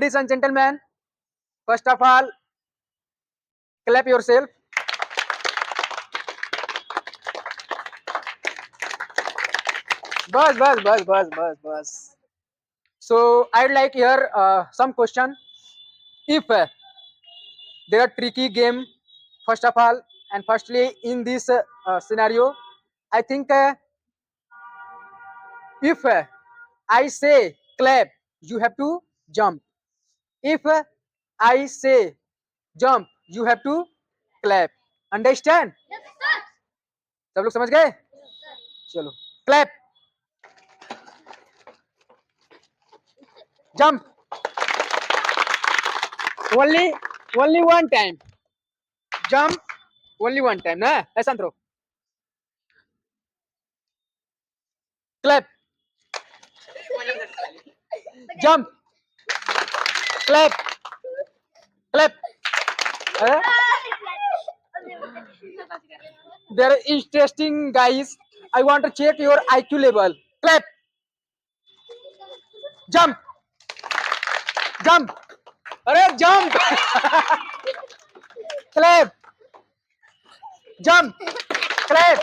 Ladies and gentlemen, first of all, clap yourself. Bus. So I'd like here some question. If there are tricky game, first of all, and firstly in this scenario, I think if I say clap, you have to jump. If I say jump, you have to clap. Understand? सब लोग समझ गए? चलो clap, jump. Only one time. Jump only one time. Na? Alessandro. Clap. Jump. Clap. Clap. Eh? They're interesting guys. I want to check your IQ level. Clap. Jump. Jump. Arey jump. Clap. Jump. Clap.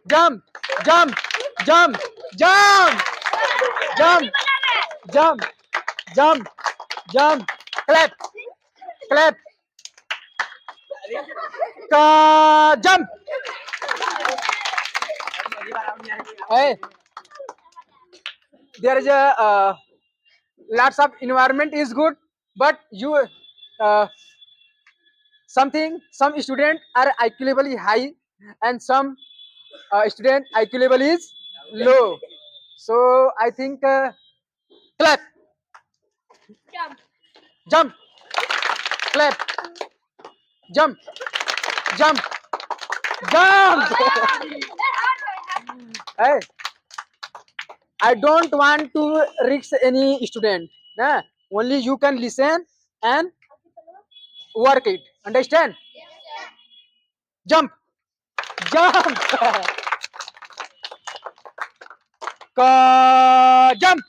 Jump. Jump. Jump. Jump. Jump. Jump. Jump. Jump. Clap. Clap. Jump. Hey, there is a lots of environment is good, but you some student are IQ level is high and some student IQ level is low. So I think clap, jump, clap, jump, jump, jump. Hey, I don't want to risk any student. Nah? Only you can listen and work it. Understand? Jump, jump, jump,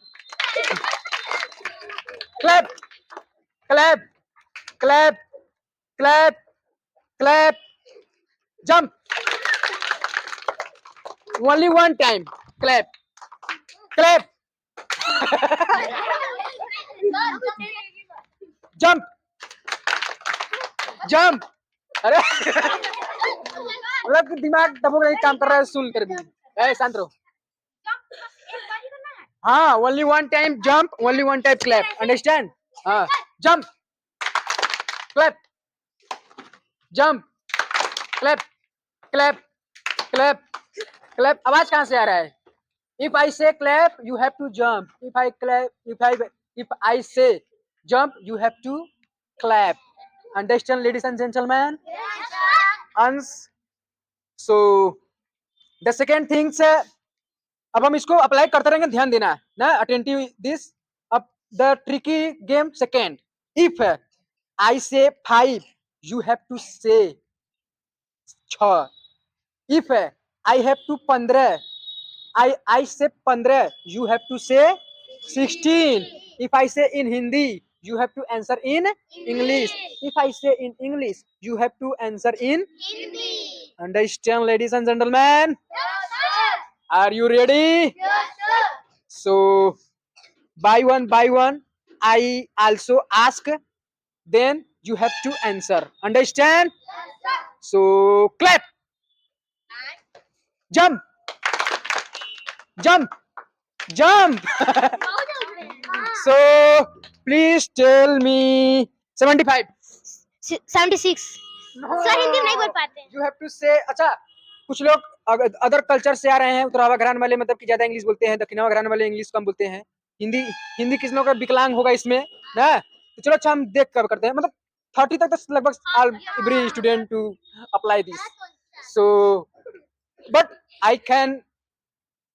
clap, clap, clap, clap, clap, jump. Only one time. Clap, clap, jump, jump. अरे मतलब कि दिमाग दबोग नहीं काम कर रहा है, सुन कर भी. ए शांत रहो. हाँ, only one time jump, only one time clap. Understand? हाँ, jump, clap, jump, clap, clap, clap, clap. आवाज कहाँ से आ रहा है? If I say clap, you have to jump. If I say jump, you have to clap. Understand, ladies and gentlemen? Yes. So the second thing से अब हम इसको apply करते रहेंगे, ध्यान देना ना. Attentive this. अब the tricky game second. If I say 5, you have to say 6. If I have to 15, I say 15, you have to say 16. If I say in Hindi, you have to answer in English. If I say in English, you have to answer in Hindi. Understand, ladies and gentlemen? Yes, sir. Are you ready? Yes, sir. So by one, I also ask, then you have to answer. Understand? Yes, sir. So clap, jump, jump, jump. So please tell me 75. 76. No. Sir Hindi में नहीं बोल पाते हैं. You have to say. अच्छा, कुछ लोग other culture से आ रहे हैं, उत्तरावा घरान वाले मतलब कि ज्यादा इंग्लिश बोलते हैं, दक्षिणावा घरान वाले इंग्लिश कम बोलते हैं. हिंदी हिंदी किस लोग का विकलांग होगा इसमें ना. तो चलो अच्छा हम देख कर करते हैं, मतलब 30 तक तो लगभग every student to apply this. So but I can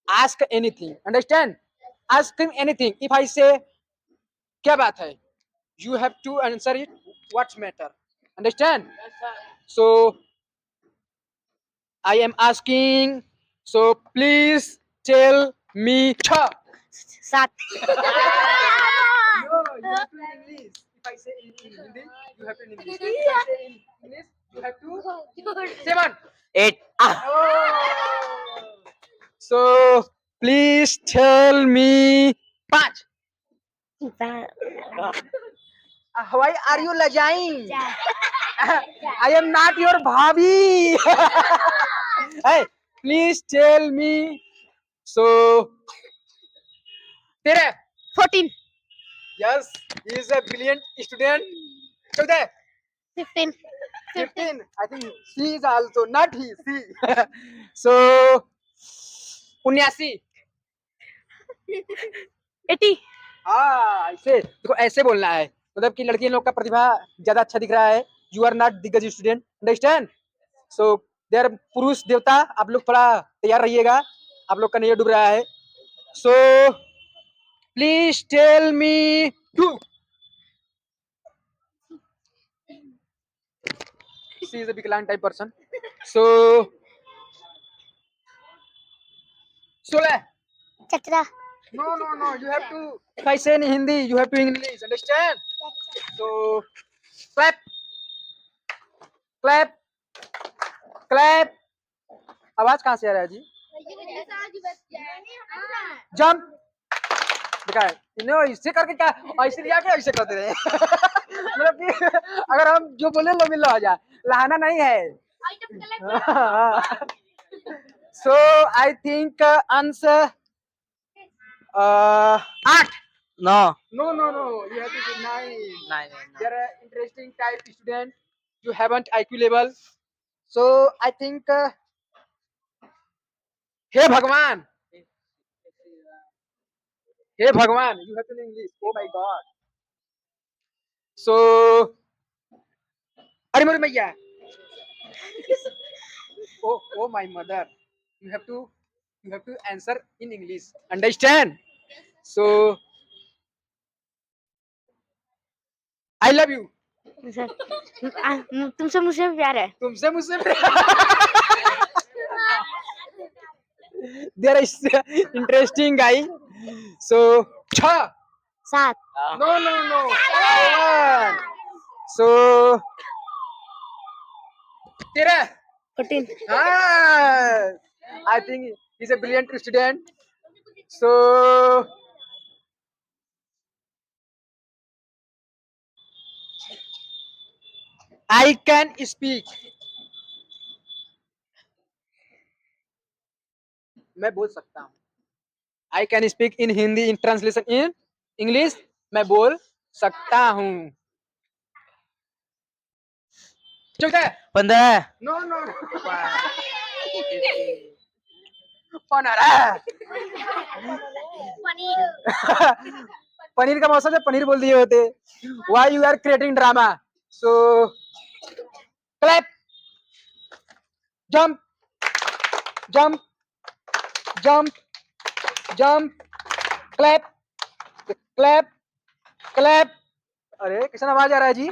ask anything. Understand? Ask him anything. If I say क्या बात है, you have to answer it what's matter. Understand? So I am asking, so please tell me 6. 7. you have to in English. If I say in Hindi, you have to in English. If I say in English, you have to 7. 8. Oh. So please tell me 5. Why are you lajaying? I am not your bhabhi. Hey, please tell me. So, तेरे 14. yes, he is a brilliant student. So there 15. 15. I think she is also not he. She. So 79. 80. हाँ ऐसे देखो ऐसे बोलना है मतलब कि लड़की लोग का प्रतिभा ज्यादा अच्छा दिख रहा है यू आर नॉट दिग्गज स्टूडेंट अंडरस्टैंड सो देर पुरुष देवता आप लोग थोड़ा तैयार रहिएगा आप लोग का नहीं डूब रहा है so please tell me 2 she is a Vikalang type person so 16 Chatra. no you have to if I say in Hindi you have to English understand so clap clap clap आवाज कहाँ से आ रहा है जी जंप देखा है इससे करके क्या ऐसे लिया के ऐसे करते रहे मतलब कि अगर हम जो बोले लो मिल आ जाए लहाना नहीं है so I think answer 8 No. no you have to say 9 9. they are interesting type student you haven't IQ level so I think हे भगवान हे भगवान you have to know English oh my god so अरे मेरी मैया oh my mother you have to answer in English understand so I love you sir तुमसे मुझे प्यार है तुमसे मुझसे there is interesting guy so 6 7. no 7 so 13 14. I think he's a brilliant student so I can speak मैं बोल सकता हूँ I can speak in Hindi in translation in English मैं बोल सकता हूँ चौथा 15. no 15 पनीर का मौसम है पनीर बोल दिए होते why you are creating drama so clap jump jump jump jump clap clap clap अरे कैसा आवाज आ रहा है जी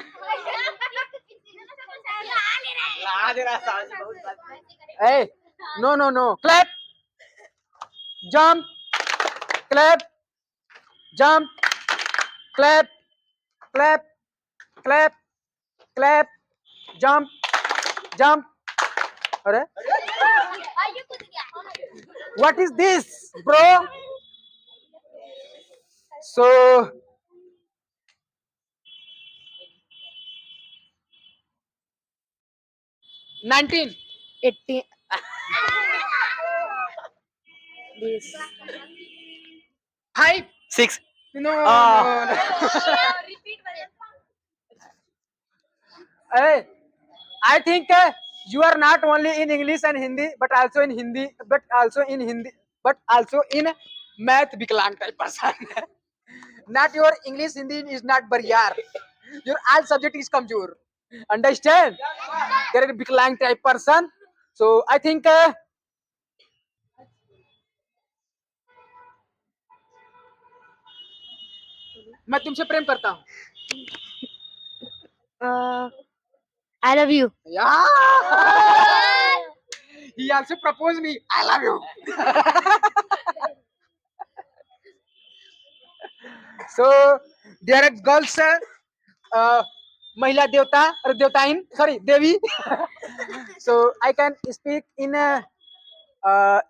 hey no clap jump clap jump clap clap clap clap jump jump अरे what is this bro so 19 80. This. 5 6. no Ah. Hey, I think you are not only in English and Hindi, but also in Hindi, but also in math Viklang type person. Not your English Hindi is not barrier. Your all subject is kamjor. Understand? There is Viklang type person. So I think मैं तुमसे प्रेम करता हूँ. I love you. Yeah. He also proposed me. I love you. So there are girls महिला देवता or देवताइन sorry Devi so I can speak in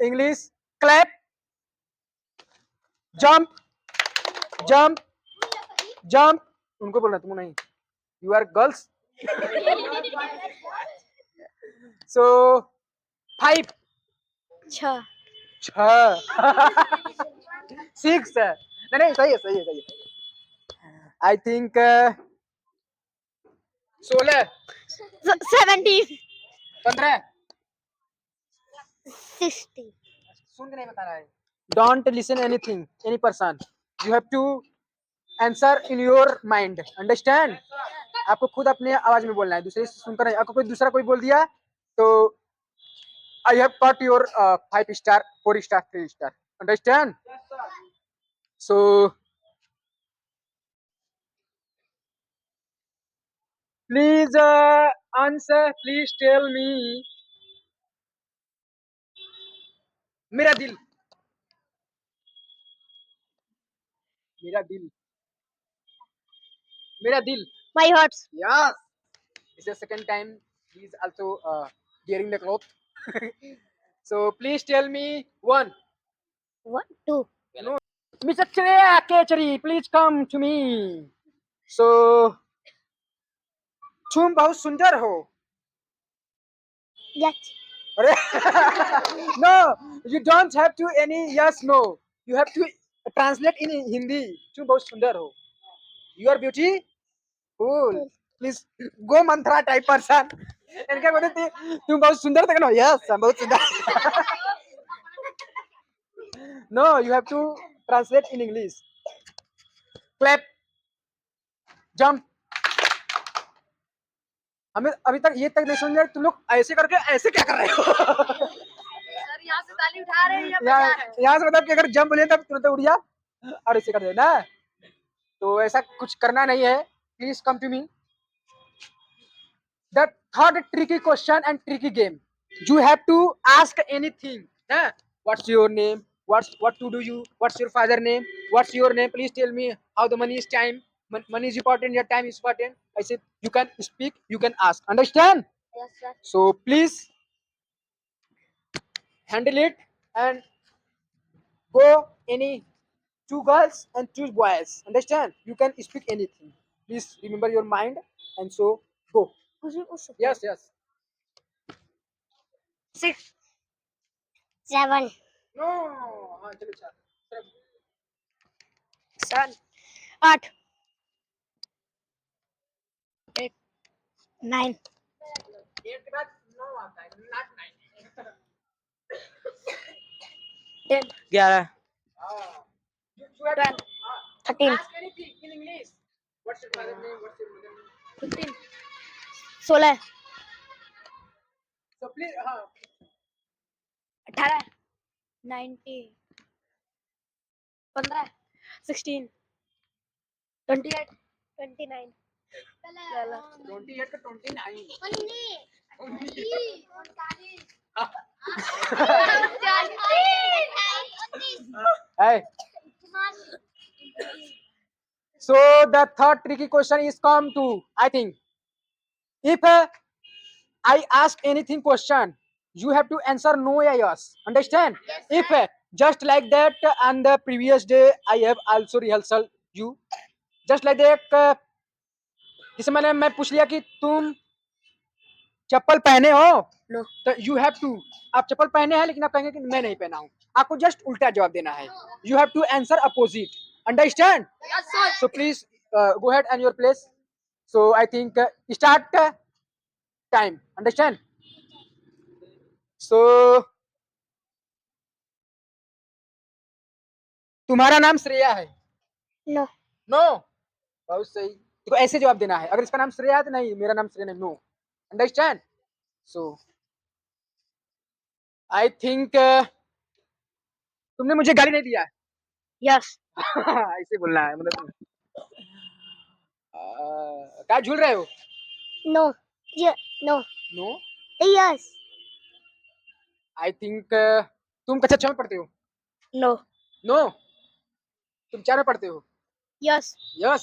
English. Clap, jump, jump, jump. उनको बोलना, तुम नहीं. You are girls. So 5, छह 6, 6. नहीं नहीं, सही है सही है सही है. I think 16, 17 15. 60 सुन के नहीं बता रहा है. Don't listen anything, any person. You have to answer in your mind. Understand? आपको खुद अपने आवाज में बोलना है, दूसरे से सुनकर नहीं. आपको कोई दूसरा कोई बोल दिया तो I have got your 5 star, 4 star, 3 star. Understand? So please answer. Please tell me. मेरा दिल, मेरा दिल, मेरा दिल. my heart Yes. This is the second time he is also wearing the cloth. So please tell me one. 1 2 No. Mr. Chreya Kechari, please come to me. So तुम बहुत सुंदर हो. yes अरे no, you don't have to any yes no. You have to translate in Hindi. तुम बहुत सुंदर हो. You are beautiful. Please go mantra type person. इनके बोले थे तुम बहुत सुंदर थे ना. Yes, I'm बहुत सुंदर. No, you have to translate in English. Clap, jump. हमें अभी तक ये तक नहीं समझ तुम लोग ऐसे करके ऐसे क्या कर रहे हो. सर यहाँ से ताली उठा रहे हैं या बजा रहे हैं यहाँ से मतलब कि अगर जंप ले तब तुरंत उड़ जा और ऐसे कर देना. तो ऐसा कुछ करना नहीं है. Please come to me. The third tricky question and tricky game. You have to ask anything. What's your name? What to do you? What's your father name? What's your name? Please tell me how the money is time. Money is important. Your time is important. I said you can speak. You can ask. Understand? yes sir So please handle it and go any 2 girls and 2 boys. Understand? You can speak anything. Please remember your mind and so go. कुछ भी पूछ सकते Yes, yes. 6 7 No. हाँ चलो अच्छा. 7 8 8 9 8 के बाद 9 आता है. Not 9. 10 11 You have to 13 ask anything in English. What's your father name? What's your mother name? 15 16 So please 18 19 15 16 28 29 28 to 29. Hey. So the third tricky question is come to, I think, if I ask anything question, you have to answer no or yes. Understand? If just like that on the previous day I have also rehearsal you, just like that जैसे मैं पूछ लिया कि तुम चप्पल पहने हो No. तो you have to, आप चप्पल पहने हैं लेकिन आप कहेंगे कि मैं नहीं पहना हूं. आपको जस्ट उल्टा जवाब देना है. You have to answer opposite. Understand? So please go ahead and your place. So I think start time. Understand? So तुम्हारा नाम श्रेया है. No. नो. बहुत सही. देखो ऐसे जवाब देना है. अगर इसका नाम श्रेया है तो नहीं, मेरा नाम श्रेया नहीं. No. Understand? So I think तुमने मुझे गाली नहीं दिया है. Yes. ऐसे बोलना है मतलब. क्या झूल रहे हो? No. Yeah. No. No. Yes. I think तुम कक्षा 6 में पढ़ते हो. No. नो. तुम 4 में पढ़ते हो. Yes. यस.